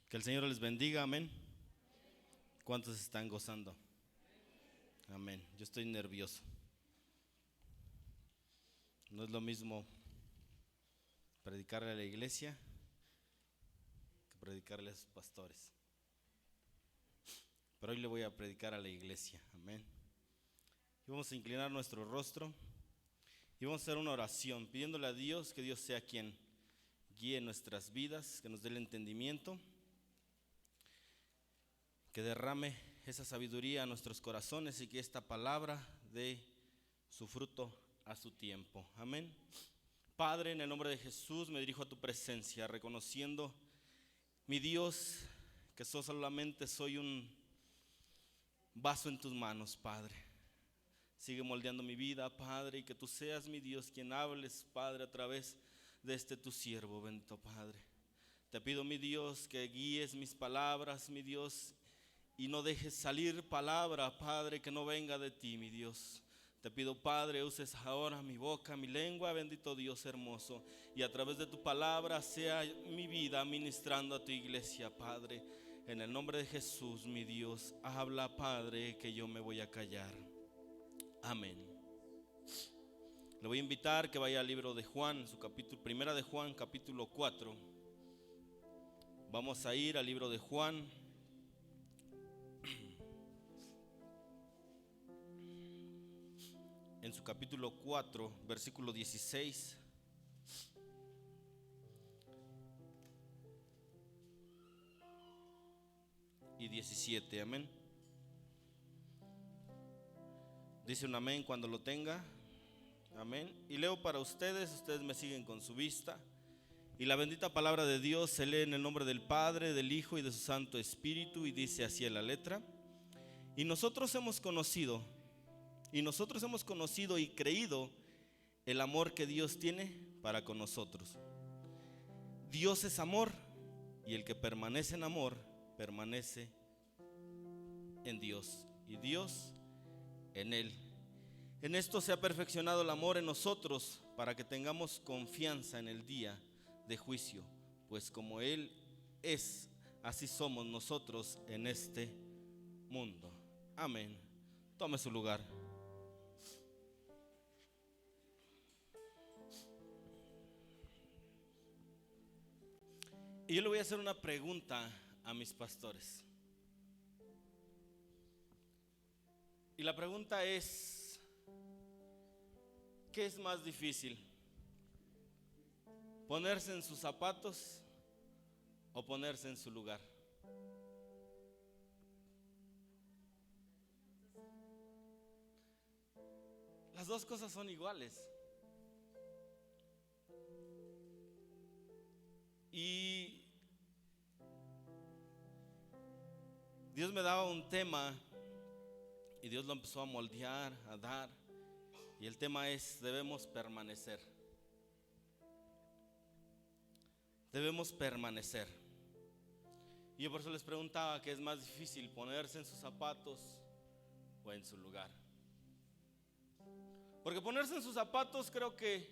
Que el Señor les bendiga, amén. ¿Cuántos están gozando? Amén. Yo estoy nervioso. No es lo mismo predicarle a la iglesia que predicarle a sus pastores. Pero hoy le voy a predicar a la iglesia, amén. Y vamos a inclinar nuestro rostro y vamos a hacer una oración pidiéndole a Dios que Dios sea quien guíe nuestras vidas, que nos dé el entendimiento, que derrame esa sabiduría a nuestros corazones y que esta palabra dé su fruto a su tiempo. Amén. Padre, en el nombre de Jesús me dirijo a tu presencia, reconociendo, mi Dios, que solamente soy un vaso en tus manos, Padre. Sigue moldeando mi vida, Padre, y que tú seas, mi Dios, quien hables, Padre, a través de este tu siervo, bendito Padre. Te pido, mi Dios, que guíes mis palabras, mi Dios, y no dejes salir palabra, Padre, que no venga de ti, mi Dios. Te pido, Padre, uses ahora mi boca, mi lengua, bendito Dios hermoso, y a través de tu palabra sea mi vida ministrando a tu iglesia, Padre. En el nombre de Jesús, mi Dios, habla, Padre, que yo me voy a callar. Amén. Le voy a invitar que vaya al libro de Juan, su capítulo, primera de Juan, capítulo 4. Vamos a ir al libro de Juan. En su capítulo 4, versículo 16 y 17, amén. Dice un amén cuando lo tenga, amén. Y leo para ustedes, ustedes me siguen con su vista. Y la bendita palabra de Dios se lee en el nombre del Padre, del Hijo y de su Santo Espíritu, y dice así en la letra: y nosotros hemos conocido y creído el amor que Dios tiene para con nosotros. Dios es amor, y el que permanece en amor permanece en Dios y Dios en él. En esto se ha perfeccionado el amor en nosotros, para que tengamos confianza en el día de juicio, pues como Él es, así somos nosotros en este mundo. Amén. Tome su lugar. Y yo le voy a hacer una pregunta a mis pastores. Y la pregunta es: ¿qué es más difícil? ¿Ponerse en sus zapatos o ponerse en su lugar? Las dos cosas son iguales. Y Dios me daba un tema y Dios lo empezó a moldear, a dar. Y el tema es: debemos permanecer. Debemos permanecer. Y yo por eso les preguntaba: ¿qué es más difícil, ponerse en sus zapatos o en su lugar? Porque ponerse en sus zapatos, creo que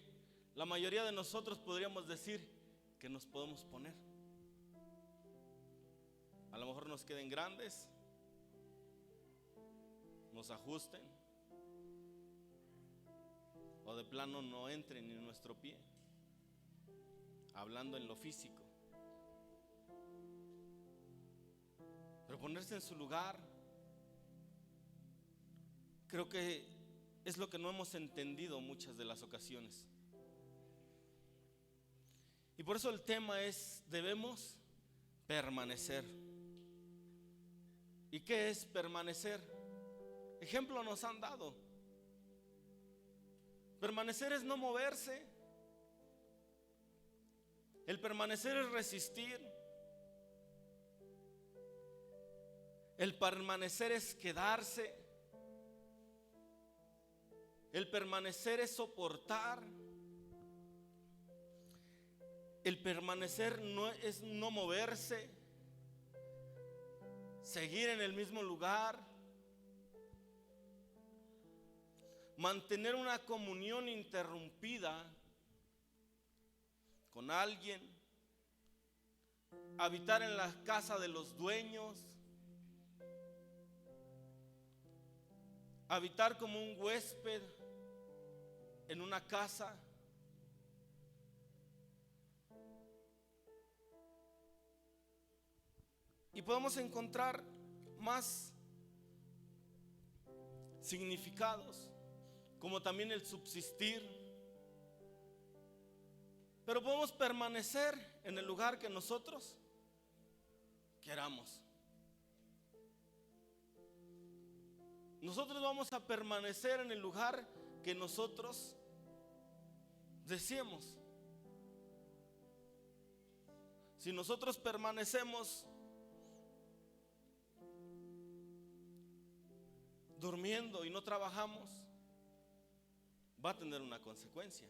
la mayoría de nosotros podríamos decir que nos podemos poner. A lo mejor nos queden grandes, nos ajusten, o de plano no entren en nuestro pie, hablando en lo físico. Pero ponerse en su lugar, creo que es lo que no hemos entendido muchas de las ocasiones. Y por eso el tema es: debemos permanecer. ¿Y qué es permanecer? Ejemplo nos han dado. Permanecer es no moverse. El permanecer es resistir. El permanecer es quedarse. El permanecer es soportar. El permanecer no es no moverse, seguir en el mismo lugar, mantener una comunión interrumpida con alguien, habitar en la casa de los dueños, habitar como un huésped en una casa. Y podemos encontrar más significados, como también el subsistir. Pero podemos permanecer en el lugar que nosotros queramos. Nosotros vamos a permanecer en el lugar que nosotros deseemos. Si nosotros permanecemos durmiendo y no trabajamos, va a tener una consecuencia.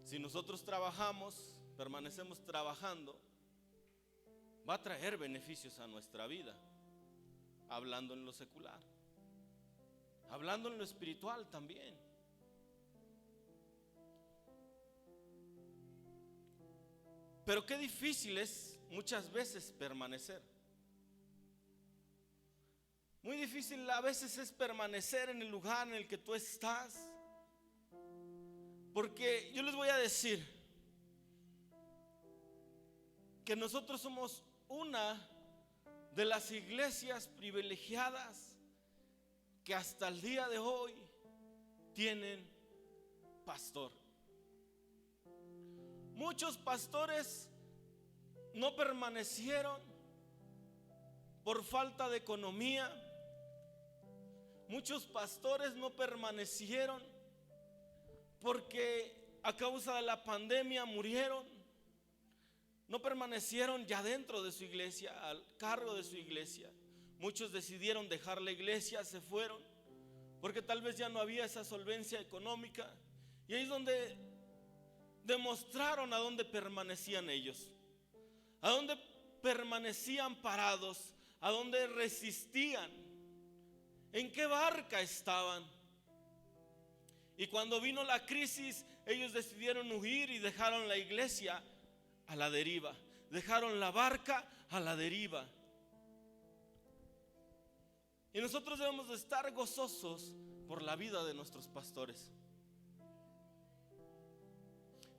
Si nosotros trabajamos, permanecemos trabajando, va a traer beneficios a nuestra vida, hablando en lo secular, hablando en lo espiritual también. Pero qué difícil es muchas veces permanecer. Muy difícil a veces es permanecer en el lugar en el que tú estás. Porque yo les voy a decir que nosotros somos una de las iglesias privilegiadas que hasta el día de hoy tienen pastor. Muchos pastores no permanecieron por falta de economía. Muchos pastores no permanecieron porque a causa de la pandemia murieron. No permanecieron ya dentro de su iglesia, al cargo de su iglesia. Muchos decidieron dejar la iglesia, se fueron, porque tal vez ya no había esa solvencia económica. Y ahí es donde demostraron a dónde permanecían ellos, a dónde permanecían parados, a dónde resistían, en qué barca estaban. Y cuando vino la crisis, ellos decidieron huir y dejaron la iglesia a la deriva, dejaron la barca a la deriva. Y nosotros debemos de estar gozosos por la vida de nuestros pastores.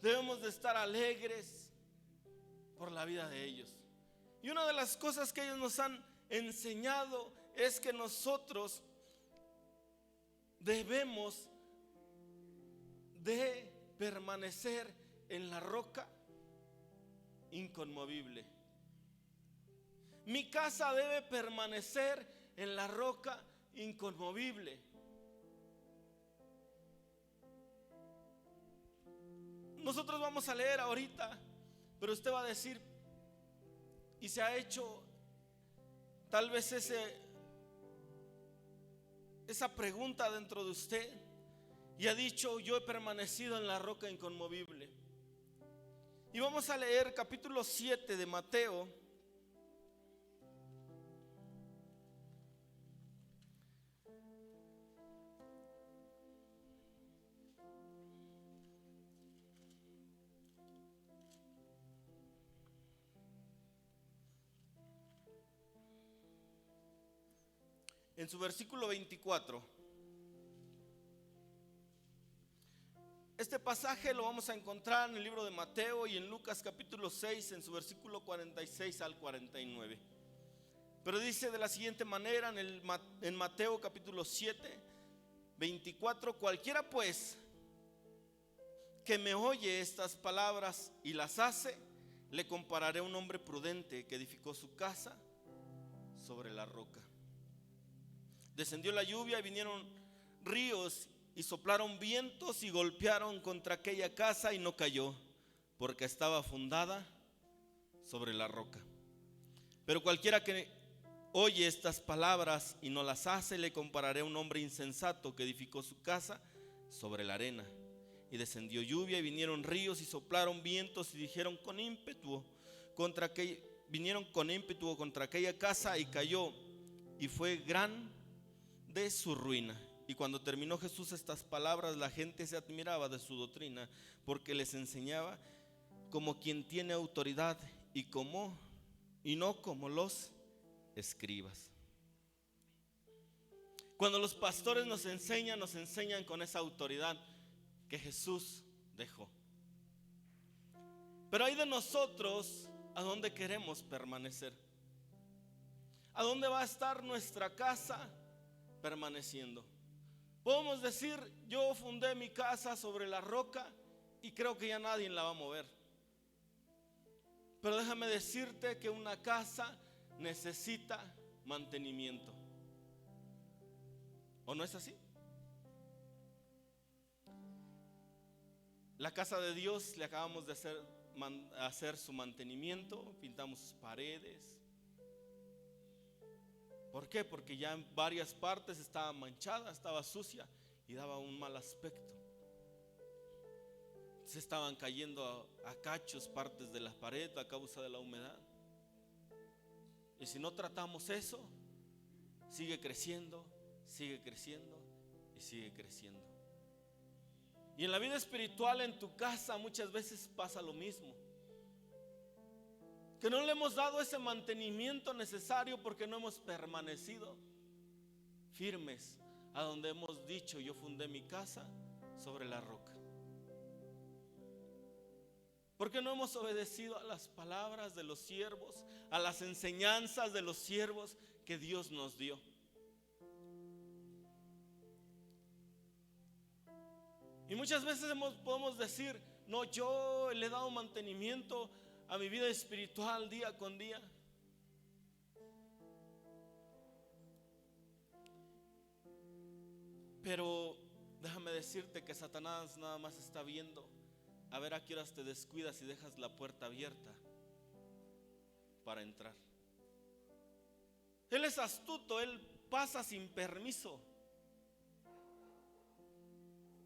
Debemos de estar alegres por la vida de ellos. Y una de las cosas que ellos nos han enseñado es que nosotros debemos de permanecer en la roca inconmovible. Mi casa debe permanecer en la roca inconmovible. Nosotros vamos a leer ahorita, pero usted va a decir, y se ha hecho tal vez esa pregunta dentro de usted, y ha dicho: yo he permanecido en la roca inconmovible. Y vamos a leer capítulo 7 de Mateo. En su versículo 24. Este pasaje lo vamos a encontrar en el libro de Mateo y en Lucas capítulo 6, en su versículo 46 al 49. Pero dice de la siguiente manera en Mateo capítulo 7, 24: cualquiera pues que me oye estas palabras y las hace, le compararé a un hombre prudente que edificó su casa sobre la roca. Descendió la lluvia y vinieron ríos y soplaron vientos y golpearon contra aquella casa y no cayó, porque estaba fundada sobre la roca. Pero cualquiera que oye estas palabras y no las hace, le compararé a un hombre insensato que edificó su casa sobre la arena. Y descendió lluvia y vinieron ríos y soplaron vientos y vinieron con ímpetu contra aquella casa y cayó, y fue grande su ruina. Y cuando terminó Jesús estas palabras, la gente se admiraba de su doctrina, porque les enseñaba como quien tiene autoridad y no como los escribas. Cuando los pastores nos enseñan con esa autoridad que Jesús dejó. Pero hay de nosotros a dónde queremos permanecer. ¿A dónde va a estar nuestra casa permaneciendo? Podemos decir, yo fundé mi casa sobre la roca y creo que ya nadie la va a mover. Pero déjame decirte que una casa necesita mantenimiento. ¿O no es así? La casa de Dios le acabamos de hacer su mantenimiento, pintamos sus paredes. ¿Por qué? Porque ya en varias partes estaba manchada, estaba sucia y daba un mal aspecto. Se estaban cayendo a cachos partes de la pared a causa de la humedad. Y si no tratamos eso, sigue creciendo y sigue creciendo. Y en la vida espiritual, en tu casa, muchas veces pasa lo mismo. Que no le hemos dado ese mantenimiento necesario porque no hemos permanecido firmes a donde hemos dicho, yo fundé mi casa sobre la roca. Porque no hemos obedecido a las palabras de los siervos, a las enseñanzas de los siervos que Dios nos dio. Y muchas veces podemos decir, no, yo le he dado mantenimiento a mi vida espiritual día con día. Pero déjame decirte que Satanás nada más está viendo a ver a qué horas te descuidas y dejas la puerta abierta para entrar. Él es astuto, él pasa sin permiso.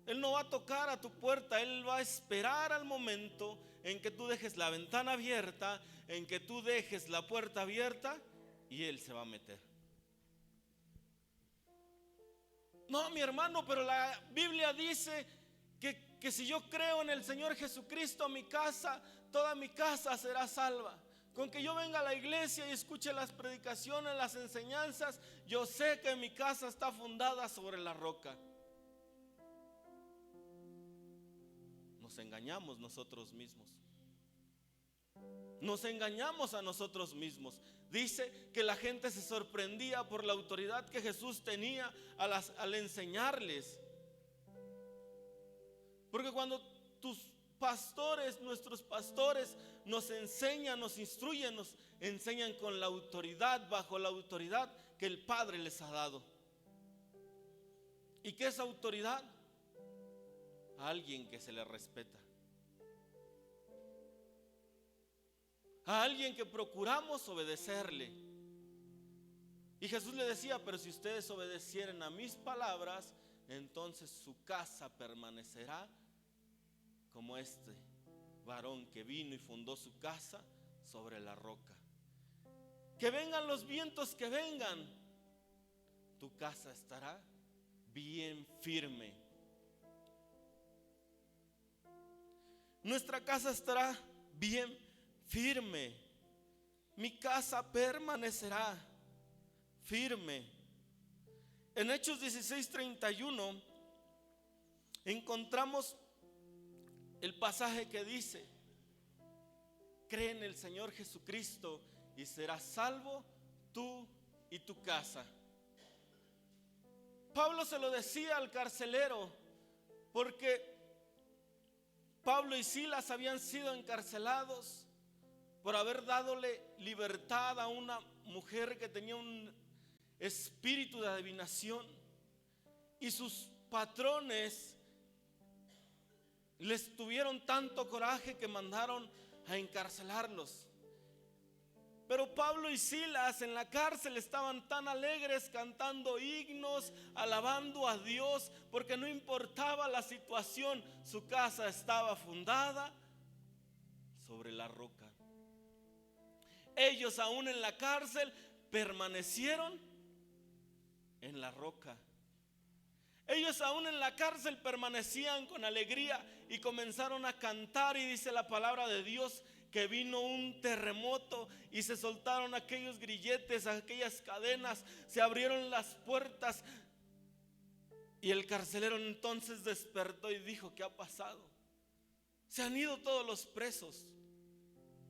Él no va a tocar a tu puerta, él va a esperar al momento en que tú dejes la ventana abierta, en que tú dejes la puerta abierta y él se va a meter. No, mi hermano, pero la Biblia dice que si yo creo en el Señor Jesucristo, toda mi casa será salva. Con que yo venga a la iglesia y escuche las predicaciones, las enseñanzas, yo sé que mi casa está fundada sobre la roca. Nos engañamos nosotros mismos. Nos engañamos a nosotros mismos. Dice que la gente se sorprendía por la autoridad que Jesús tenía al enseñarles. Porque cuando nuestros pastores nos enseñan, nos instruyen, nos enseñan con la autoridad, bajo la autoridad que el Padre les ha dado. ¿Y qué es autoridad? A alguien que se le respeta. A alguien que procuramos obedecerle. Y Jesús le decía, pero si ustedes obedecieren a mis palabras, entonces su casa permanecerá como este varón que vino y fundó su casa sobre la roca. Que vengan los vientos que vengan, tu casa estará bien firme. Nuestra casa estará bien firme. Mi casa permanecerá firme. En Hechos 16:31 encontramos el pasaje que dice: cree en el Señor Jesucristo y serás salvo tú y tu casa. Pablo se lo decía al carcelero porque Pablo y Silas habían sido encarcelados por haber dadole libertad a una mujer que tenía un espíritu de adivinación, y sus patrones les tuvieron tanto coraje que mandaron a encarcelarlos. Pero Pablo y Silas en la cárcel estaban tan alegres, cantando himnos, alabando a Dios, porque no importaba la situación, su casa estaba fundada sobre la roca. Ellos aún en la cárcel permanecieron en la roca. Ellos ellos aún en la cárcel permanecían con alegría y comenzaron a cantar, y dice la palabra de Dios que vino un terremoto y se soltaron aquellos grilletes, aquellas cadenas, se abrieron las puertas, y el carcelero entonces despertó y dijo: ¿qué ha pasado? Se han ido todos los presos.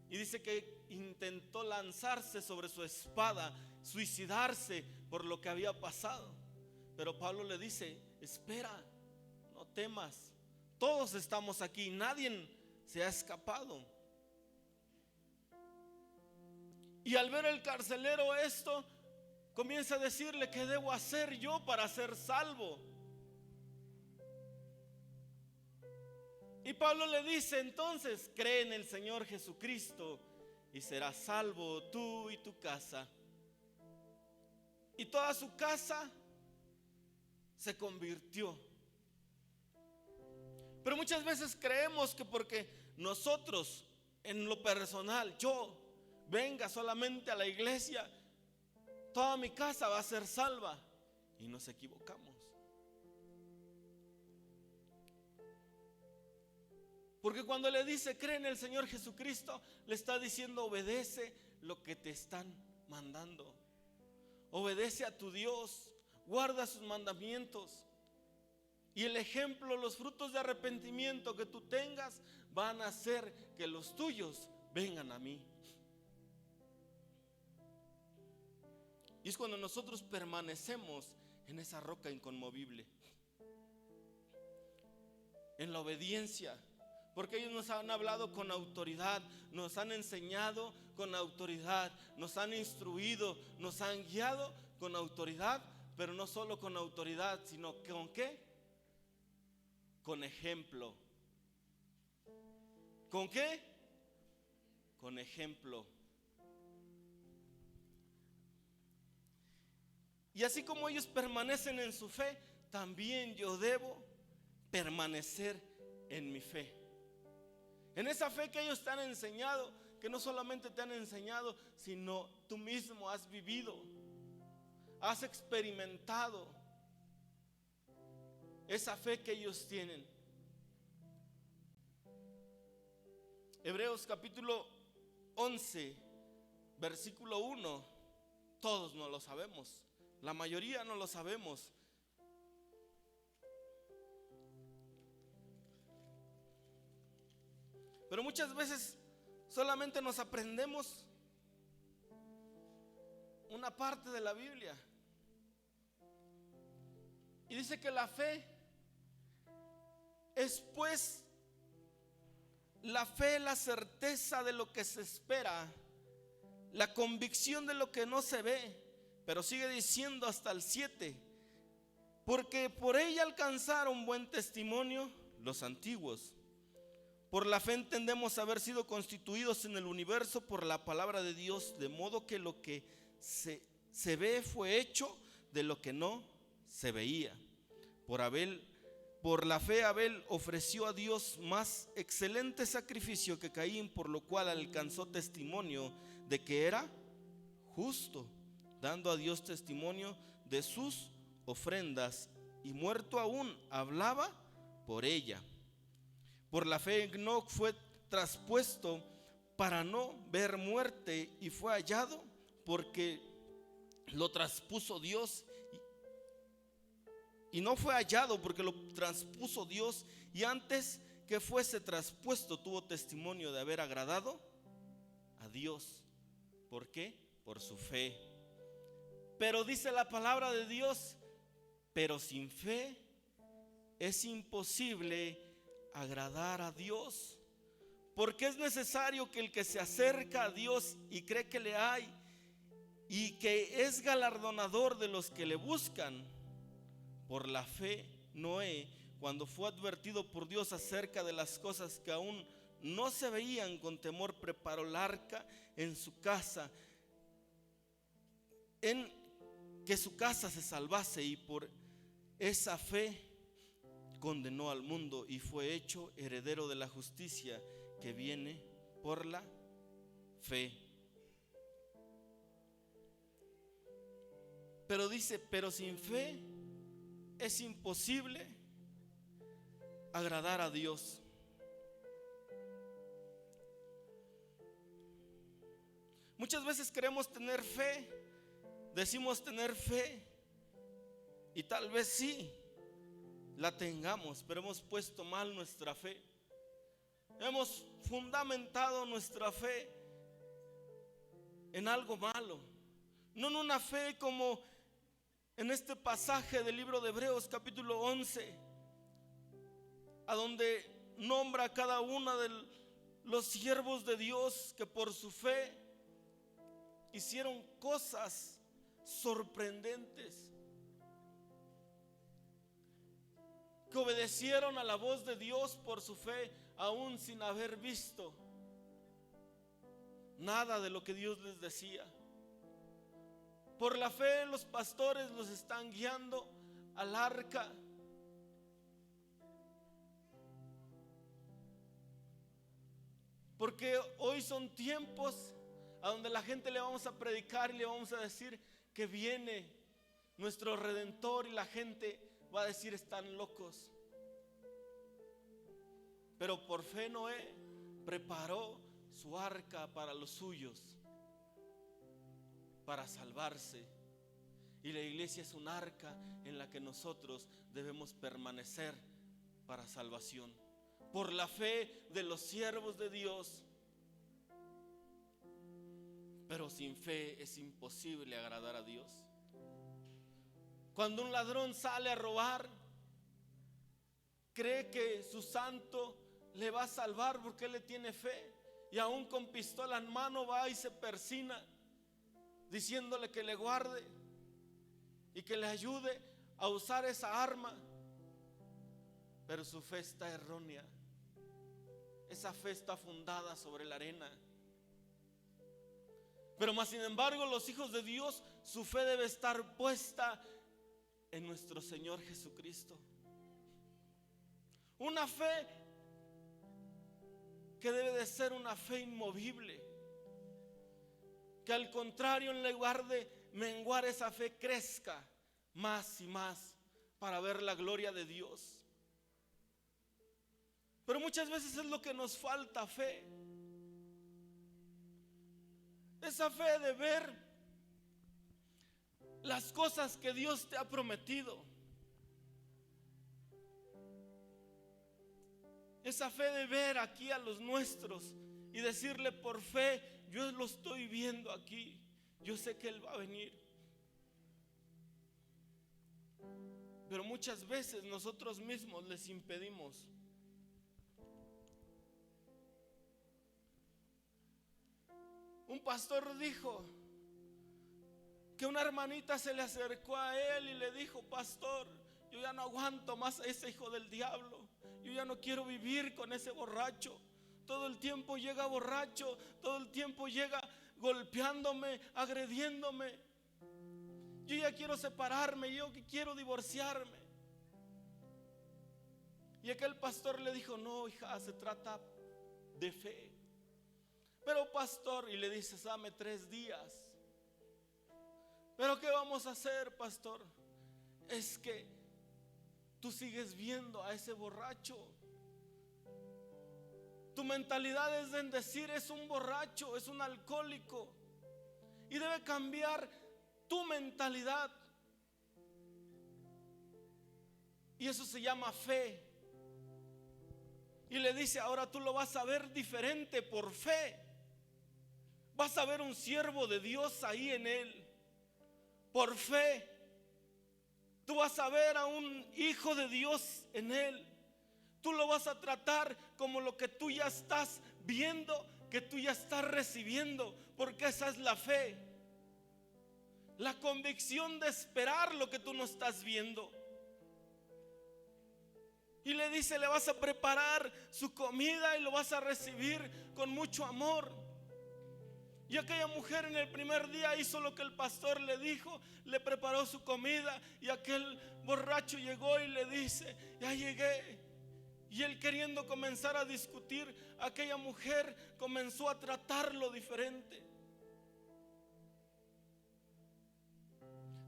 Y dice que intentó lanzarse sobre su espada, suicidarse por lo que había pasado. Pero Pablo le dice: espera, no temas, todos estamos aquí, nadie se ha escapado. Y al ver el carcelero esto, comienza a decirle: ¿qué debo hacer yo para ser salvo? Y Pablo le dice: entonces cree en el Señor Jesucristo y serás salvo tú y tu casa. Y toda su casa se convirtió. Pero muchas veces creemos que porque nosotros, en lo personal, yo venga solamente a la iglesia, toda mi casa va a ser salva. Y nos equivocamos. Porque cuando le dice cree en el Señor Jesucristo, le está diciendo: obedece lo que te están mandando. Obedece a tu Dios, guarda sus mandamientos. Y el ejemplo, los frutos de arrepentimiento que tú tengas van a hacer que los tuyos vengan a mí. Y es cuando nosotros permanecemos en esa roca inconmovible, en la obediencia. Porque ellos nos han hablado con autoridad, nos han enseñado con autoridad, nos han instruido, nos han guiado con autoridad. Pero no solo con autoridad, sino ¿con qué? Con ejemplo. ¿Con qué? Con ejemplo. Y así como ellos permanecen en su fe, también yo debo permanecer en mi fe. En esa fe que ellos te han enseñado, que no solamente te han enseñado, sino tú mismo has vivido, has experimentado esa fe que ellos tienen. Hebreos capítulo 11, versículo 1, todos no lo sabemos, la mayoría no lo sabemos. Pero muchas veces solamente nos aprendemos una parte de la Biblia. Y dice que la fe es pues la fe, la certeza de lo que se espera, la convicción de lo que no se ve. Pero sigue diciendo hasta el 7: porque por ella alcanzaron buen testimonio los antiguos. Por la fe entendemos haber sido constituidos en el universo por la palabra de Dios, de modo que lo que se ve fue hecho de lo que no se veía. Por la fe Abel ofreció a Dios más excelente sacrificio que Caín, por lo cual alcanzó testimonio de que era justo, dando a Dios testimonio de sus ofrendas, y muerto aún hablaba por ella. Por la fe Enoc fue traspuesto para no ver muerte y fue hallado porque lo traspuso Dios. Y no fue hallado porque lo traspuso Dios, y antes que fuese traspuesto tuvo testimonio de haber agradado a Dios. ¿Por qué? Por su fe. Pero dice la palabra de Dios: pero sin fe es imposible agradar a Dios, porque es necesario que el que se acerca a Dios y cree que le hay y que es galardonador de los que le buscan. Por la fe Noé, cuando fue advertido por Dios acerca de las cosas que aún no se veían, con temor preparó el arca en su casa, en que su casa se salvase, y por esa fe condenó al mundo y fue hecho heredero de la justicia que viene por la fe. Pero dice: pero sin fe es imposible agradar a Dios. Muchas veces queremos tener fe, decimos tener fe, y tal vez sí la tengamos, pero hemos puesto mal nuestra fe. Hemos fundamentado nuestra fe en algo malo, no en una fe como en este pasaje del libro de Hebreos capítulo 11, a donde nombra a cada uno de los siervos de Dios que por su fe hicieron cosas sorprendentes, que obedecieron a la voz de Dios por su fe, aún sin haber visto nada de lo que Dios les decía. Por la fe los pastores los están guiando al arca. Porque hoy son tiempos a donde la gente le vamos a predicar y le vamos a decir que viene nuestro Redentor, y la gente va a decir: están locos. Pero por fe Noé preparó su arca para los suyos, para salvarse. Y la iglesia es un arca en la que nosotros debemos permanecer para salvación, por la fe de los siervos de Dios. Pero sin fe es imposible agradar a Dios. Cuando un ladrón sale a robar, cree que su santo le va a salvar porque él le tiene fe, y aún con pistola en mano va y se persina diciéndole que le guarde y que le ayude a usar esa arma. Pero su fe está errónea. Esa fe está fundada sobre la arena. Pero más sin embargo, los hijos de Dios, su fe debe estar puesta en nuestro Señor Jesucristo. Una fe que debe de ser una fe inmovible, que al contrario, en lugar de menguar esa fe, crezca más y más para ver la gloria de Dios. Pero muchas veces es lo que nos falta: fe. Esa fe de ver las cosas que Dios te ha prometido. Esa fe de ver aquí a los nuestros y decirle: por fe, yo lo estoy viendo aquí, yo sé que Él va a venir. Pero muchas veces nosotros mismos les impedimos. Un pastor dijo que una hermanita se le acercó a él y le dijo: pastor, yo ya no aguanto más a ese hijo del diablo. Yo ya no quiero vivir con ese borracho. Todo el tiempo llega borracho, todo el tiempo llega golpeándome, agrediéndome. Yo ya quiero separarme, yo quiero divorciarme. Y aquel pastor le dijo: no, hija, se trata de fe. Pero pastor, y le dice: dame 3 días. Pero ¿qué vamos a hacer, pastor? Es que tú sigues viendo a ese borracho. Tu mentalidad es en decir: es un borracho, es un alcohólico. Y debe cambiar tu mentalidad. Y eso se llama fe. Y le dice: ahora tú lo vas a ver diferente por fe. Vas a ver un siervo de Dios ahí en él. Por fe. Tú vas a ver a un hijo de Dios en él. Tú lo vas a tratar como lo que tú ya estás viendo, que tú ya estás recibiendo, porque esa es la fe. La convicción de esperar lo que tú no estás viendo. Y le dice: le vas a preparar su comida y lo vas a recibir con mucho amor. Y aquella mujer en el primer día hizo lo que el pastor le dijo, le preparó su comida, y aquel borracho llegó y le dice: ya llegué. Y él, queriendo comenzar a discutir, aquella mujer comenzó a tratarlo diferente.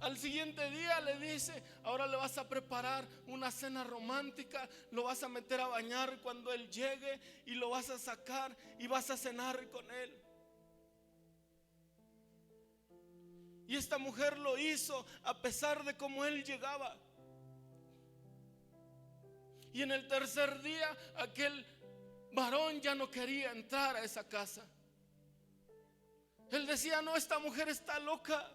Al siguiente día le dice: ahora le vas a preparar una cena romántica, lo vas a meter a bañar cuando él llegue y lo vas a sacar y vas a cenar con él. Y esta mujer lo hizo a pesar de cómo él llegaba. Y en el tercer día aquel varón ya no quería entrar a esa casa. Él decía: no, esta mujer está loca,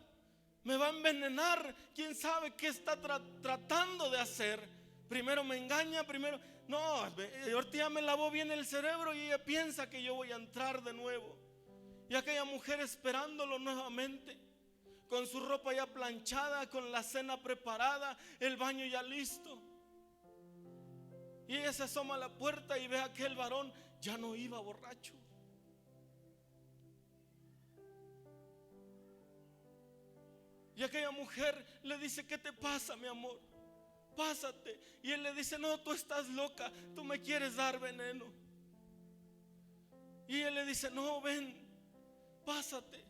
me va a envenenar, quién sabe qué está tratando de hacer. Primero me engaña, primero no, ahorita ya me lavó bien el cerebro y ella piensa que yo voy a entrar de nuevo. Y aquella mujer esperándolo nuevamente, con su ropa ya planchada, con la cena preparada, el baño ya listo. Y ella se asoma a la puerta y ve a aquel varón, ya no iba borracho. Y aquella mujer le dice: ¿qué te pasa, mi amor? Pásate. Y él le dice: no, tú estás loca, tú me quieres dar veneno. Y él le dice: no, ven, pásate.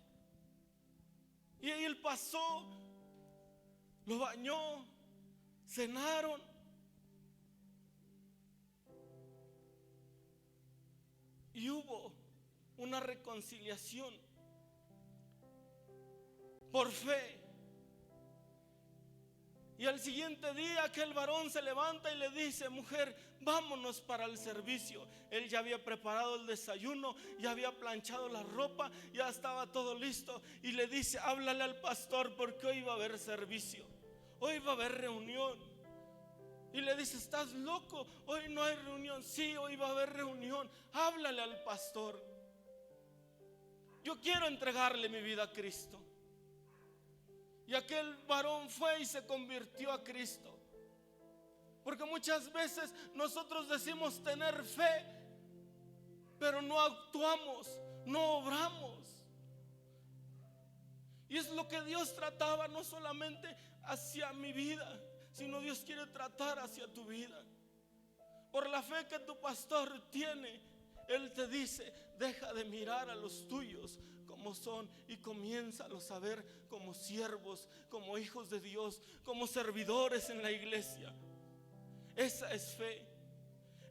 Y ahí él pasó, lo bañó, cenaron. Y hubo una reconciliación por fe. Y al siguiente día aquel varón se levanta y le dice: mujer, vámonos para el servicio. Él ya había preparado el desayuno, ya había planchado la ropa, ya estaba todo listo. Y le dice: háblale al pastor porque hoy va a haber servicio, hoy va a haber reunión. Y le dice: ¿estás loco? Hoy no hay reunión. Sí, hoy va a haber reunión. Háblale al pastor. Yo quiero entregarle mi vida a Cristo. Y aquel varón fue y se convirtió a Cristo. Porque muchas veces nosotros decimos tener fe, pero no actuamos, no obramos. Y es lo que Dios trataba, no solamente hacia mi vida, sino Dios quiere tratar hacia tu vida. Por la fe que tu pastor tiene, Él te dice: deja de mirar a los tuyos como son y comiénzalos a ver como siervos, como hijos de Dios, como servidores en la iglesia. Esa es fe.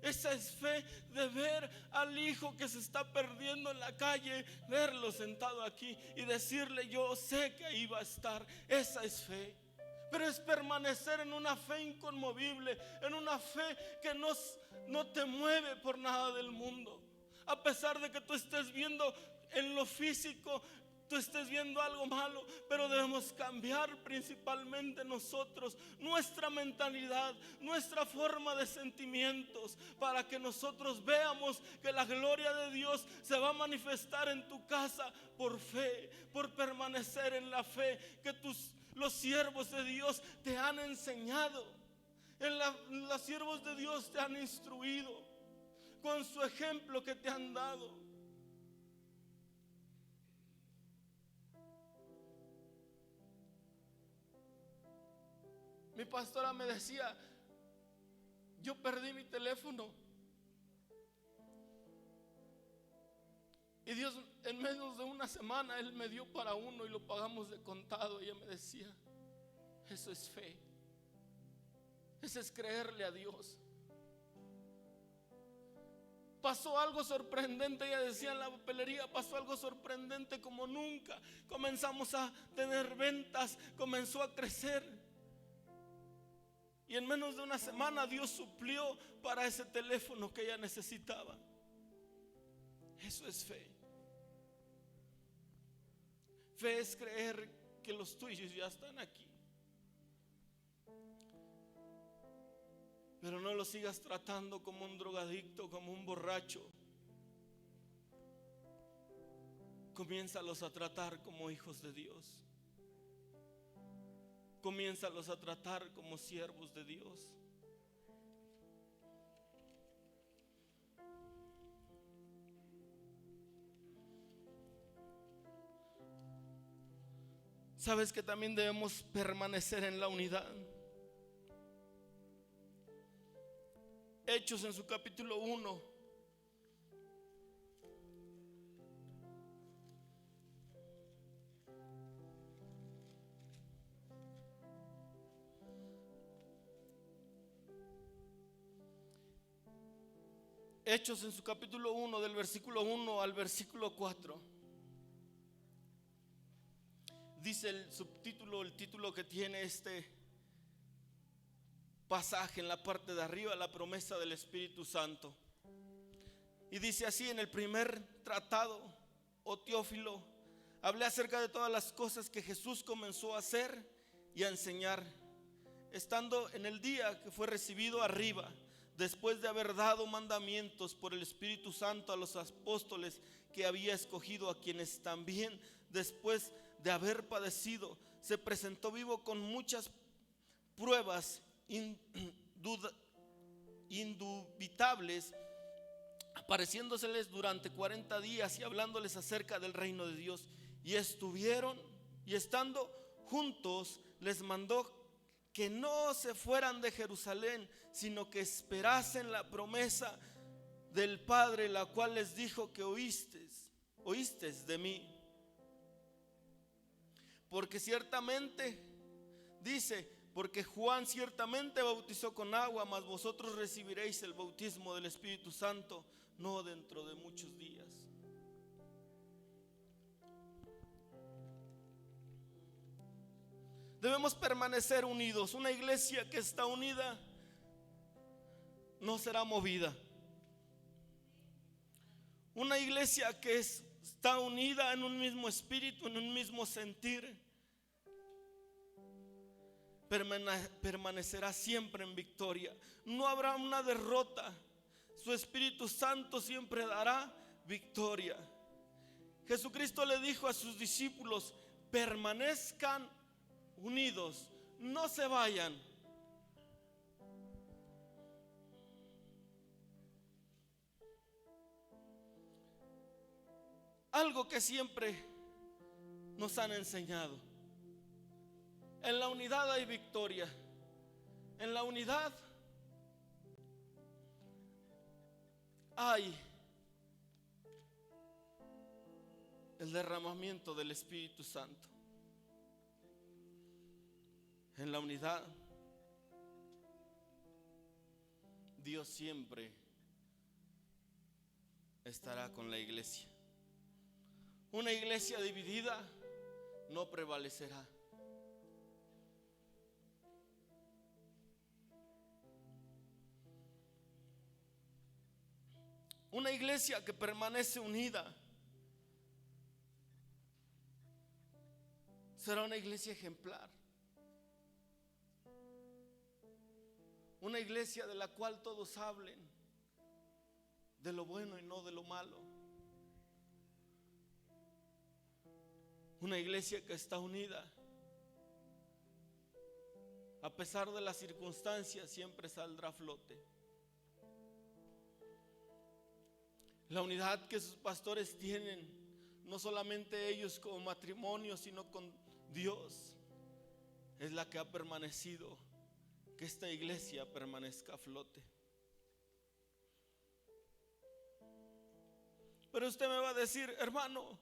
Esa es fe de ver al hijo que se está perdiendo en la calle, verlo sentado aquí y decirle: yo sé que ahí va a estar. Esa es fe. Pero es permanecer en una fe inconmovible, en una fe que no te mueve por nada del mundo. A pesar de que tú estés viendo en lo físico, tú estés viendo algo malo, pero debemos cambiar principalmente nosotros, nuestra mentalidad, nuestra forma de sentimientos, para que nosotros veamos que la gloria de Dios se va a manifestar en tu casa por fe, por permanecer en la fe que los siervos de Dios te han enseñado. Los siervos de Dios te han instruido con su ejemplo que te han dado. Mi pastora me decía: yo perdí mi teléfono y Dios en menos de una semana Él me dio para uno y lo pagamos de contado. Y ella me decía: eso es fe, eso es creerle a Dios. Pasó algo sorprendente, ella decía en la papelería: pasó algo sorprendente como nunca. Comenzamos a tener ventas, comenzó a crecer. Y en menos de una semana Dios suplió para ese teléfono que ella necesitaba. Eso es fe. Fe es creer que los tuyos ya están aquí. Pero no los sigas tratando como un drogadicto, como un borracho. Comiénzalos a tratar como hijos de Dios. Comiénzalos a tratar como siervos de Dios. Sabes que también debemos permanecer en la unidad. Hechos en su capítulo 1. Hechos en su capítulo 1, del versículo 1 al versículo 4. Dice el subtítulo, el título que tiene este pasaje en la parte de arriba, la promesa del Espíritu Santo. Y dice así: en el primer tratado, oh Teófilo, hablé acerca de todas las cosas que Jesús comenzó a hacer y a enseñar, estando en el día que fue recibido arriba, después de haber dado mandamientos por el Espíritu Santo a los apóstoles que había escogido, a quienes también después de haber padecido se presentó vivo con muchas pruebas indubitables, apareciéndoseles durante 40 días y hablándoles acerca del reino de Dios. Y estando juntos, les mandó que no se fueran de Jerusalén, sino que esperasen la promesa del Padre, la cual les dijo que oístes de mí. Porque ciertamente, dice, porque Juan ciertamente bautizó con agua, mas vosotros recibiréis el bautismo del Espíritu Santo no dentro de muchos días. Debemos permanecer unidos. Una iglesia que está unida no será movida. Una iglesia que está unida en un mismo espíritu, en un mismo sentir, permanecerá siempre en victoria. No habrá una derrota. Su Espíritu Santo siempre dará victoria. Jesucristo le dijo a sus discípulos: permanezcan unidos, no se vayan. Algo que siempre nos han enseñado: en la unidad hay victoria. En la unidad hay el derramamiento del Espíritu Santo. En la unidad, Dios siempre estará con la iglesia. Una iglesia dividida no prevalecerá. Una iglesia que permanece unida será una iglesia ejemplar. Una iglesia de la cual todos hablen de lo bueno y no de lo malo. Una iglesia que está unida, a pesar de las circunstancias, siempre saldrá a flote. La unidad que sus pastores tienen, no solamente ellos como matrimonio, sino con Dios, es la que ha permanecido que esta iglesia permanezca a flote. Pero usted me va a decir: hermano,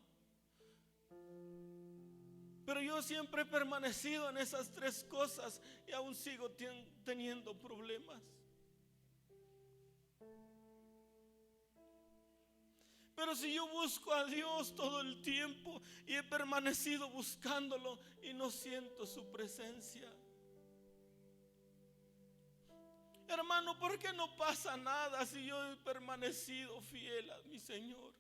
pero yo siempre he permanecido en esas tres cosas y aún sigo teniendo problemas. Pero si yo busco a Dios todo el tiempo y he permanecido buscándolo y no siento su presencia, hermano, ¿por qué no pasa nada si yo he permanecido fiel a mi Señor?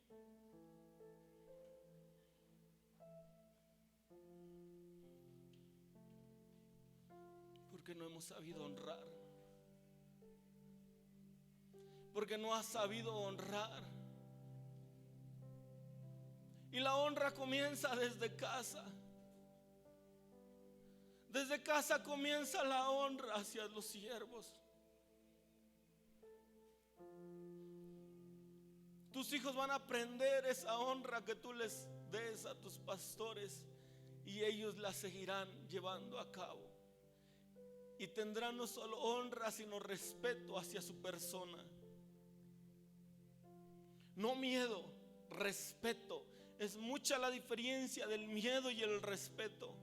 Porque no hemos sabido honrar. Porque no has sabido honrar. Y la honra comienza desde casa. Desde casa comienza la honra hacia los siervos. Tus hijos van a aprender esa honra que tú les des a tus pastores y ellos la seguirán llevando a cabo. Y tendrán no solo honra, sino respeto hacia su persona. No miedo, respeto. Es mucha la diferencia del miedo y el respeto.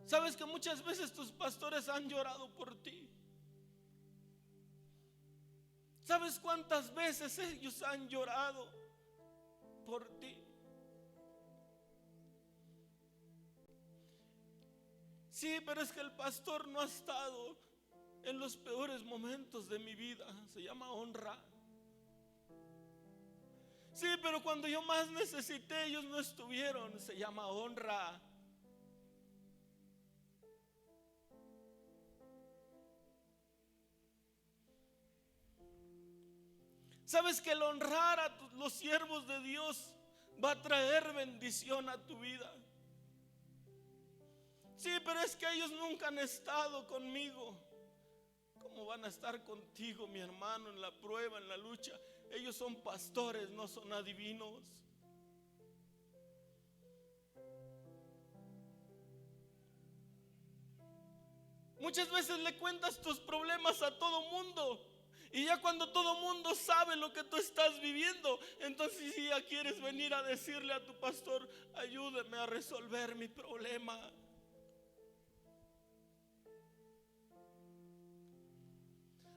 Sabes que muchas veces tus pastores han llorado por ti. ¿Sabes cuántas veces ellos han llorado por ti? Sí, pero es que el pastor no ha estado en los peores momentos de mi vida. Se llama honra. Sí, pero cuando yo más necesité, ellos no estuvieron. Se llama honra. ¿Sabes que el honrar a los siervos de Dios va a traer bendición a tu vida? Sí, pero es que ellos nunca han estado conmigo. ¿Cómo van a estar contigo, mi hermano, en la prueba, en la lucha? Ellos son pastores, no son adivinos. Muchas veces le cuentas tus problemas a todo mundo, y ya cuando todo mundo sabe lo que tú estás viviendo, entonces si ya quieres venir a decirle a tu pastor: ayúdame a resolver mi problema.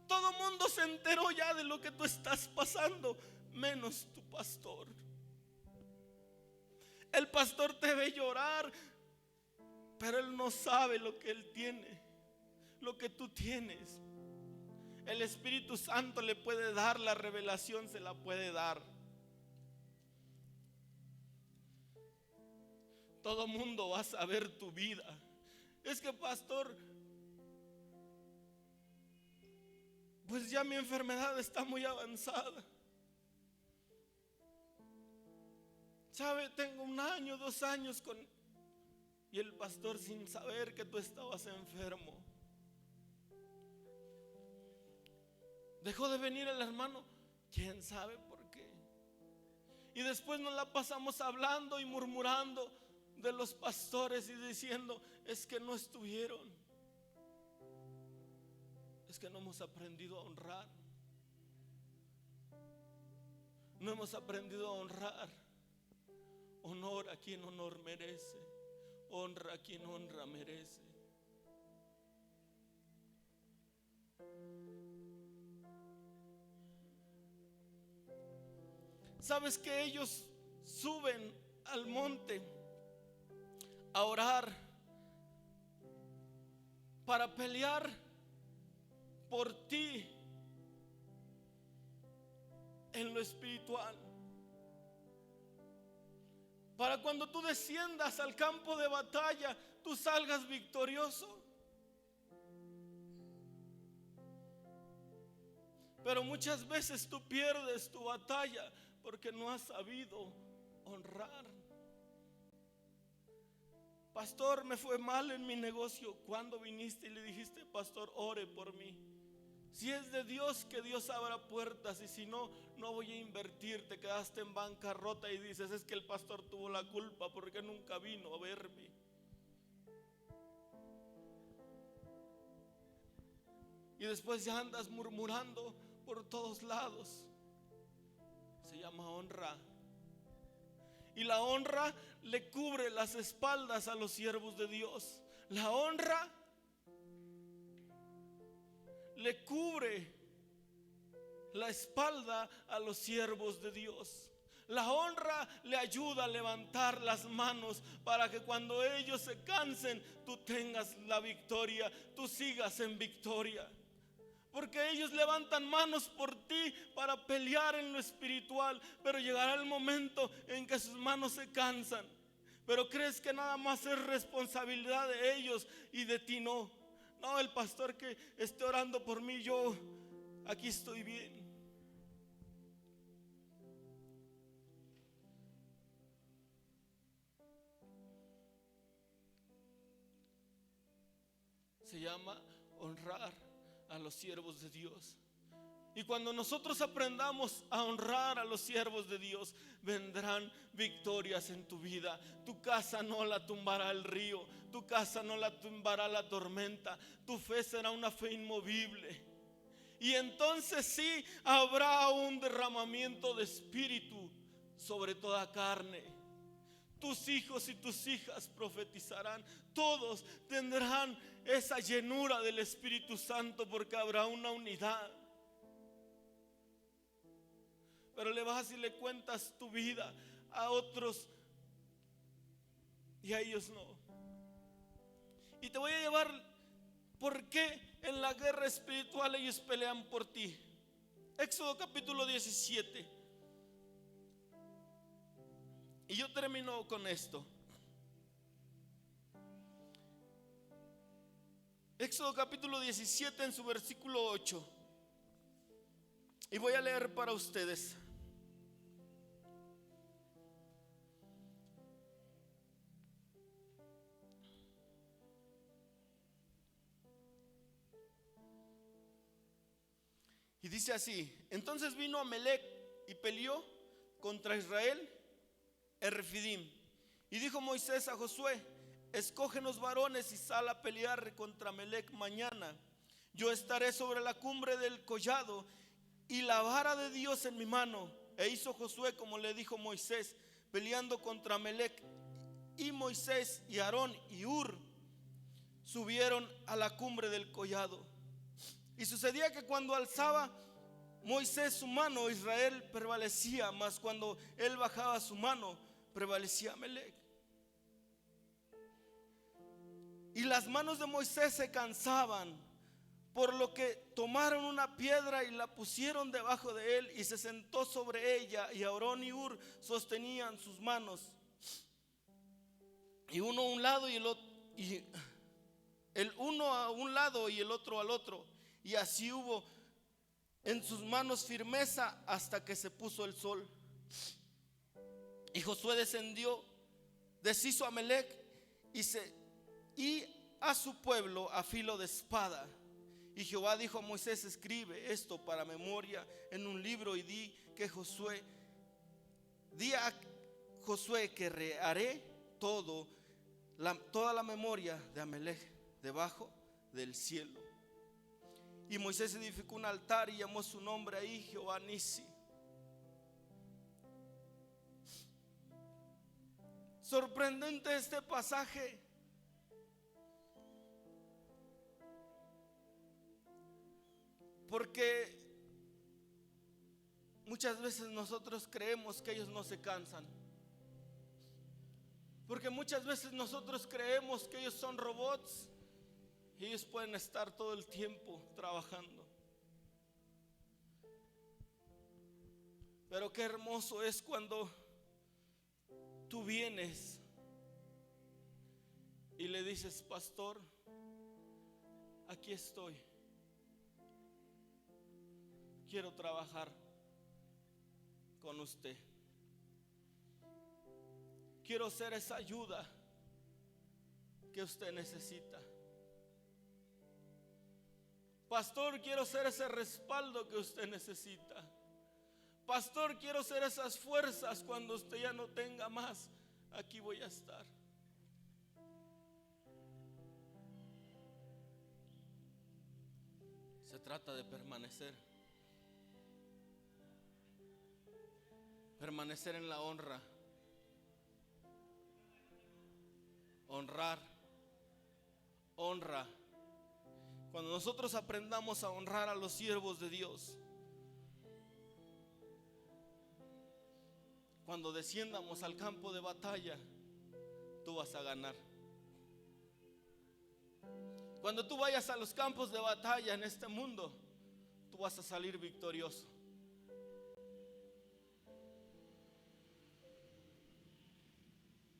Todo mundo se enteró ya de lo que tú estás pasando, menos tu pastor. El pastor te ve llorar, pero él no sabe lo que él tiene, lo que tú tienes. El Espíritu Santo le puede dar la revelación, se la puede dar. Todo mundo va a saber tu vida. Es que, pastor, pues ya mi enfermedad está muy avanzada. ¿Sabe? Tengo 1 año, 2 años con... Y el pastor sin saber que tú estabas enfermo. Dejó de venir el hermano, quién sabe por qué. Y después nos la pasamos hablando y murmurando de los pastores y diciendo: es que no estuvieron. Es que no hemos aprendido a honrar. No hemos aprendido a honrar. Honor a quien honor merece. Honra a quien honra merece. ¿Sabes que ellos suben al monte a orar para pelear por ti en lo espiritual? Para cuando tú desciendas al campo de batalla, tú salgas victorioso. Pero muchas veces tú pierdes tu batalla porque no has sabido honrar. Pastor, me fue mal en mi negocio. ¿Cuándo viniste y le dijiste: pastor, ore por mí? Si es de Dios, que Dios abra puertas, y si no, no voy a invertir. Te quedaste en bancarrota y dices: es que el pastor tuvo la culpa porque nunca vino a verme. Y después ya andas murmurando por todos lados. Se llama honra. Y la honra le cubre las espaldas a los siervos de Dios. La honra le cubre la espalda a los siervos de Dios. La honra le ayuda a levantar las manos para que cuando ellos se cansen, tú tengas la victoria, tú sigas en victoria. Porque ellos levantan manos por ti para pelear en lo espiritual, pero llegará el momento en que sus manos se cansan. Pero crees que nada más es responsabilidad de ellos y de ti no. No, el pastor que esté orando por mí, yo aquí estoy bien. Se llama honrar a los siervos de Dios. Y cuando nosotros aprendamos a honrar a los siervos de Dios, vendrán victorias en tu vida. Tu casa no la tumbará el río, tu casa no la tumbará la tormenta. Tu fe será una fe inmovible. Y entonces sí habrá un derramamiento de espíritu sobre toda carne. tus hijos y tus hijas profetizarán. Todos tendrán esa llenura del Espíritu Santo, porque habrá una unidad. Pero le vas y le cuentas tu vida a otros y a ellos no. Y te voy a llevar por qué en la guerra espiritual ellos pelean por ti. Éxodo capítulo 17. Y yo termino con esto. Éxodo capítulo 17 en su versículo 8. Y voy a leer para ustedes. Y dice así: entonces vino Amalec y peleó contra Israel en Refidim. Y dijo Moisés a Josué: escógenos varones y sal a pelear contra Amalec mañana. Yo estaré sobre la cumbre del collado y la vara de Dios en mi mano. E hizo Josué como le dijo Moisés, peleando contra Amalec. Y Moisés y Aarón y Hur subieron a la cumbre del collado. Y sucedía que cuando alzaba Moisés su mano, Israel prevalecía, mas cuando él bajaba su mano, prevalecía Amalec. Y las manos de Moisés se cansaban, por lo que tomaron una piedra y la pusieron debajo de él, y se sentó sobre ella, y Aarón y Hur sostenían sus manos, y uno a un lado y el otro, y el uno a un lado y el otro al otro. Y así hubo en sus manos firmeza hasta que se puso el sol. Y Josué deshizo a Amalec y a su pueblo a filo de espada. Y Jehová dijo a Moisés: escribe esto para memoria en un libro y di a Josué que reharé toda la memoria de Amalec debajo del cielo. Y Moisés edificó un altar y llamó su nombre ahí Jehová Nisi. Sorprendente este pasaje, porque muchas veces nosotros creemos que ellos no se cansan, porque muchas veces nosotros creemos que ellos son robots y ellos pueden estar todo el tiempo trabajando. Pero qué hermoso es cuando tú vienes y le dices: pastor, aquí estoy, quiero trabajar con usted, quiero ser esa ayuda que usted necesita. Pastor, quiero ser ese respaldo que usted necesita. Pastor, quiero ser esas fuerzas cuando usted ya no tenga más. Aquí voy a estar. Se trata de permanecer. Permanecer en la honra. Honrar. Honra. Cuando nosotros aprendamos a honrar a los siervos de Dios, cuando desciendamos al campo de batalla, tú vas a ganar. Cuando tú vayas a los campos de batalla en este mundo, tú vas a salir victorioso.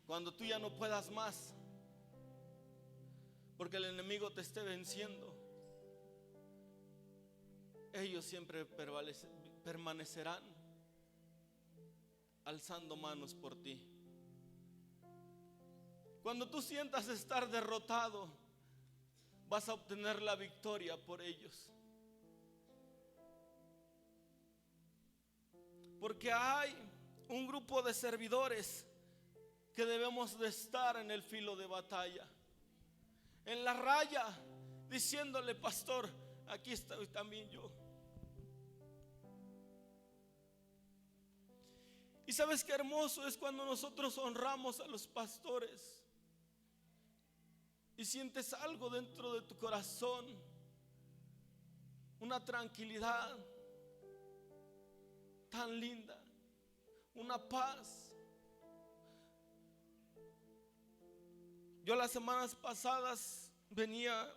Cuando tú ya no puedas más, porque el enemigo te esté venciendo, ellos siempre permanecerán alzando manos por ti. Cuando tú sientas estar derrotado, vas a obtener la victoria por ellos. Porque hay un grupo de servidores que debemos de estar en el filo de batalla, en la raya, diciéndole: pastor, aquí estoy también yo. Y sabes qué hermoso es cuando nosotros honramos a los pastores y sientes algo dentro de tu corazón, una tranquilidad tan linda, una paz. Yo las semanas pasadas venía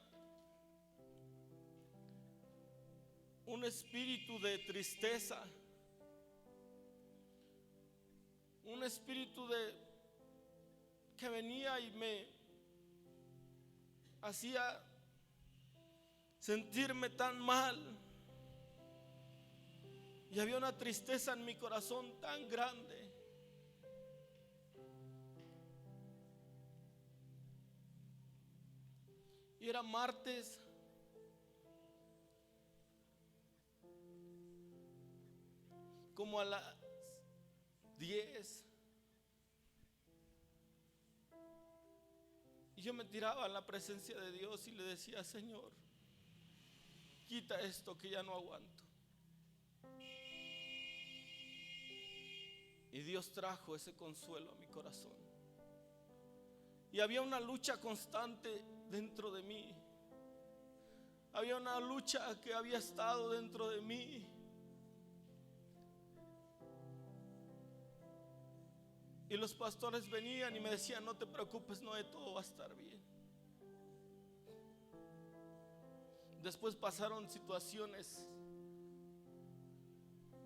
un espíritu de tristeza, un espíritu que venía y me hacía sentirme tan mal, y había una tristeza en mi corazón tan grande. Y era martes, como a las 10, y yo me tiraba a la presencia de Dios y le decía: Señor, quita esto que ya no aguanto. Y Dios trajo ese consuelo a mi corazón. Y había una lucha constante dentro de mí. Había una lucha que había estado dentro de mí. Y los pastores venían y me decían: no te preocupes, Noé, todo va a estar bien. Después pasaron situaciones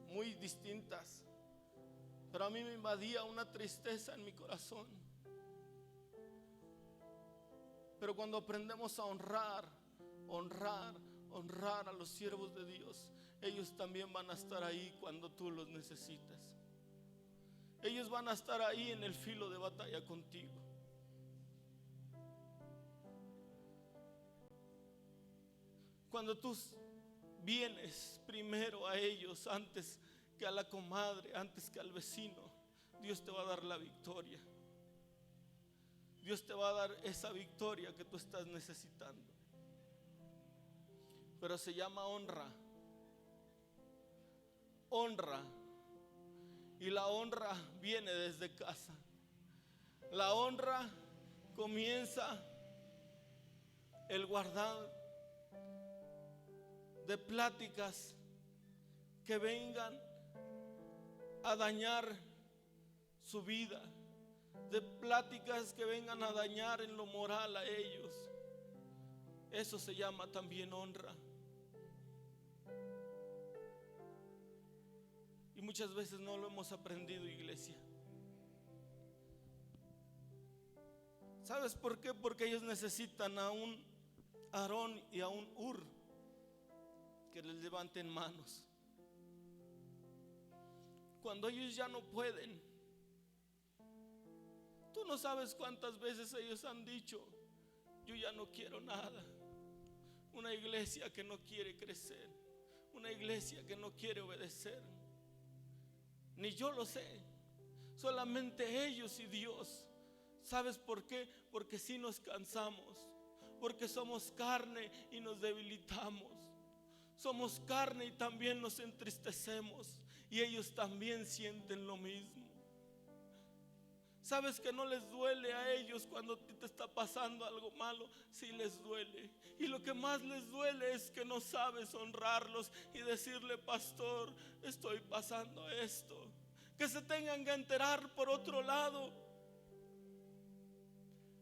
muy distintas, pero a mí me invadía una tristeza en mi corazón. Pero cuando aprendemos a honrar a los siervos de Dios, ellos también van a estar ahí cuando tú los necesitas. Ellos van a estar ahí en el filo de batalla contigo. Cuando tú vienes primero a ellos antes que a la comadre, antes que al vecino, Dios te va a dar la victoria. Dios te va a dar esa victoria que tú estás necesitando. Pero se llama honra. Honra. Y la honra viene desde casa. La honra comienza el guardar de pláticas que vengan a dañar su vida, de pláticas que vengan a dañar en lo moral a ellos. Eso se llama también honra. Y muchas veces no lo hemos aprendido, iglesia. ¿Sabes por qué? Porque ellos necesitan a un Aarón y a un Hur que les levanten manos. Cuando ellos ya no pueden, tú no sabes cuántas veces ellos han dicho: yo ya no quiero nada. Una iglesia que no quiere crecer, una iglesia que no quiere obedecer. Ni yo lo sé, solamente ellos y Dios. ¿Sabes por qué? Porque si nos cansamos, porque somos carne y nos debilitamos. Somos carne y también nos entristecemos, y ellos también sienten lo mismo. ¿Sabes que no les duele a ellos cuando te está pasando algo malo? Sí les duele. Y lo que más les duele es que no sabes honrarlos y decirle: pastor, estoy pasando esto. Que se tengan que enterar por otro lado,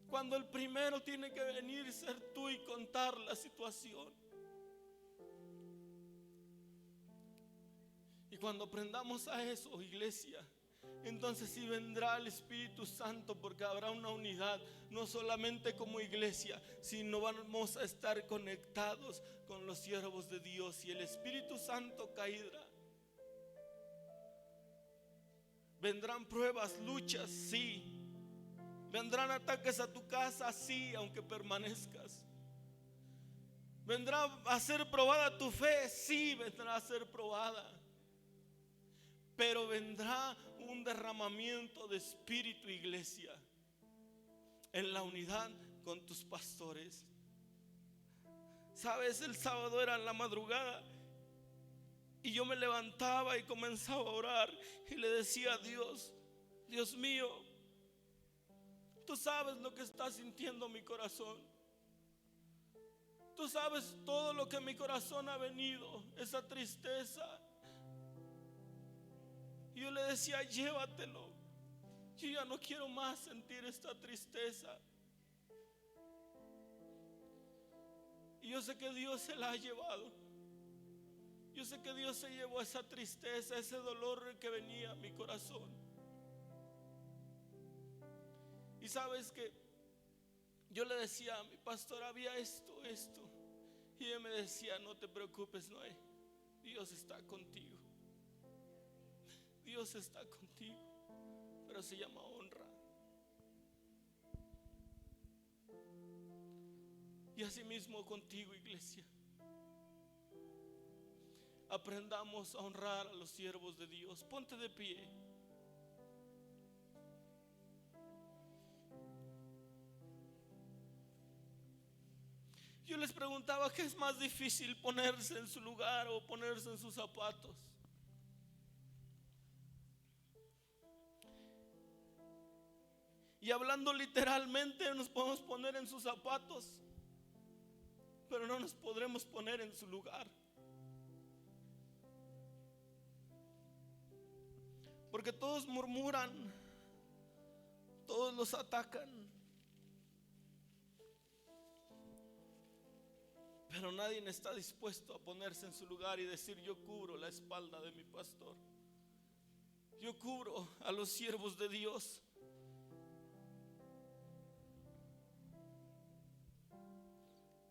cuando el primero tiene que venir ser tú y contar la situación. Y cuando aprendamos a eso, iglesia, entonces sí vendrá el Espíritu Santo, porque habrá una unidad, no solamente como iglesia, sino vamos a estar conectados con los siervos de Dios, y el Espíritu Santo caerá. Vendrán pruebas, luchas, sí. Vendrán ataques a tu casa, sí, aunque permanezcas. Vendrá a ser probada tu fe, sí, vendrá a ser probada. Pero vendrá un derramamiento de espíritu, iglesia, en la unidad con tus pastores. Sabes, el sábado era en la madrugada Y yo me levantaba y comenzaba a orar y le decía a Dios: Dios mío, tú sabes lo que está sintiendo mi corazón. Tú sabes todo lo que mi corazón ha venido, esa tristeza. Y yo le decía: llévatelo. Yo ya no quiero más sentir esta tristeza. Y yo sé que Dios se la ha llevado. Yo sé que Dios se llevó esa tristeza, ese dolor que venía a mi corazón. Y sabes que yo le decía a mi pastor: había esto. Y él me decía: no te preocupes, Noé, Dios está contigo. Dios está contigo. Pero se llama honra. Y así mismo contigo, iglesia. Aprendamos a honrar a los siervos de Dios. Ponte de pie. Yo les preguntaba: ¿qué es más difícil, ponerse en su lugar o ponerse en sus zapatos? Y hablando literalmente, nos podemos poner en sus zapatos, pero no nos podremos poner en su lugar. Porque todos murmuran, todos los atacan, pero nadie está dispuesto a ponerse en su lugar y decir: yo cubro la espalda de mi pastor. Yo cubro a los siervos de Dios.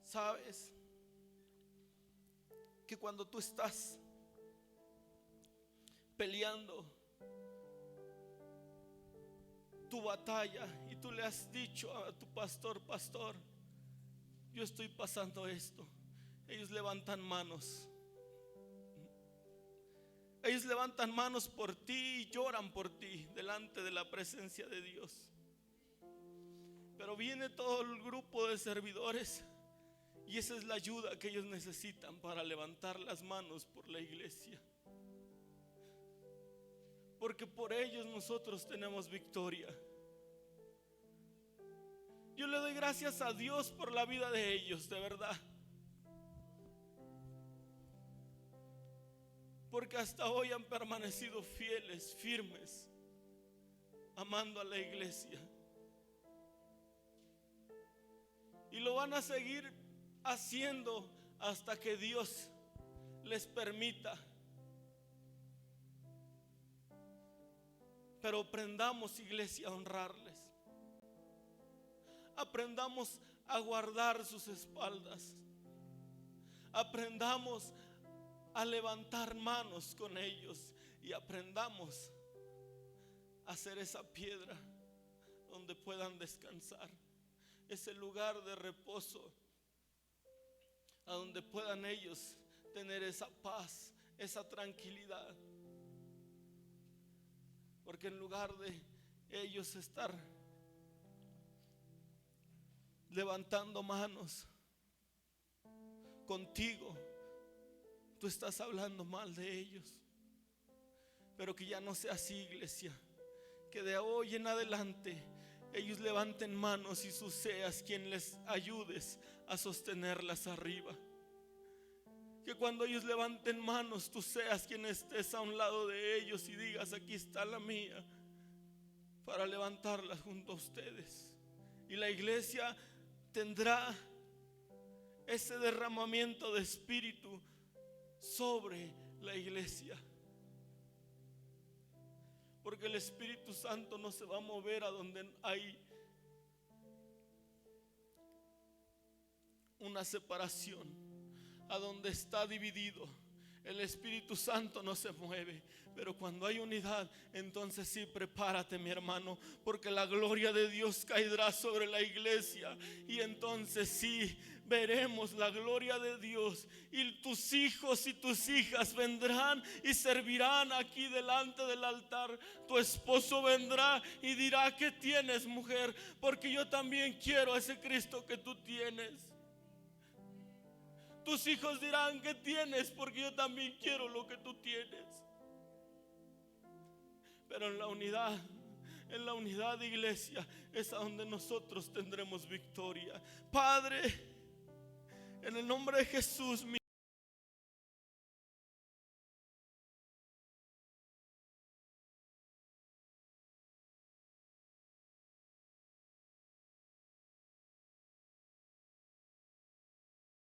Sabes que cuando tú estás peleando tu batalla y tú le has dicho a tu pastor: pastor, yo estoy pasando esto, ellos levantan manos. Ellos levantan manos por ti y lloran por ti delante de la presencia de Dios. Pero viene todo el grupo de servidores y esa es la ayuda que ellos necesitan para levantar las manos por la iglesia. Porque por ellos nosotros tenemos victoria. Yo le doy gracias a Dios por la vida de ellos, de verdad. Porque hasta hoy han permanecido fieles, firmes, amando a la iglesia. Y lo van a seguir haciendo hasta que Dios les permita. Pero aprendamos, iglesia, a honrarles. Aprendamos a guardar sus espaldas. Aprendamos a levantar manos con ellos. Y aprendamos a hacer esa piedra donde puedan descansar. Ese lugar de reposo, a donde puedan ellos tener esa paz, esa tranquilidad. Porque en lugar de ellos estar levantando manos contigo, tú estás hablando mal de ellos. Pero que ya no sea así, iglesia. Que de hoy en adelante ellos levanten manos y tú seas quien les ayudes a sostenerlas arriba. Que cuando ellos levanten manos, tú seas quien estés a un lado de ellos y digas: aquí está la mía, para levantarlas junto a ustedes. Y la iglesia tendrá ese derramamiento de espíritu sobre la iglesia. Porque el Espíritu Santo no se va a mover a donde hay una separación, a donde está dividido. El Espíritu Santo no se mueve. Pero cuando hay unidad, entonces sí, prepárate, mi hermano, porque la gloria de Dios caerá sobre la iglesia. Y entonces sí, veremos la gloria de Dios. Y tus hijos y tus hijas vendrán y servirán aquí delante del altar. Tu esposo vendrá y dirá: ¿qué tienes, mujer? Porque yo también quiero a ese Cristo que tú tienes. Tus hijos dirán: ¿qué tienes? Porque yo también quiero lo que tú tienes. Pero en la unidad de iglesia es a donde nosotros tendremos victoria. Padre, en el nombre de Jesús,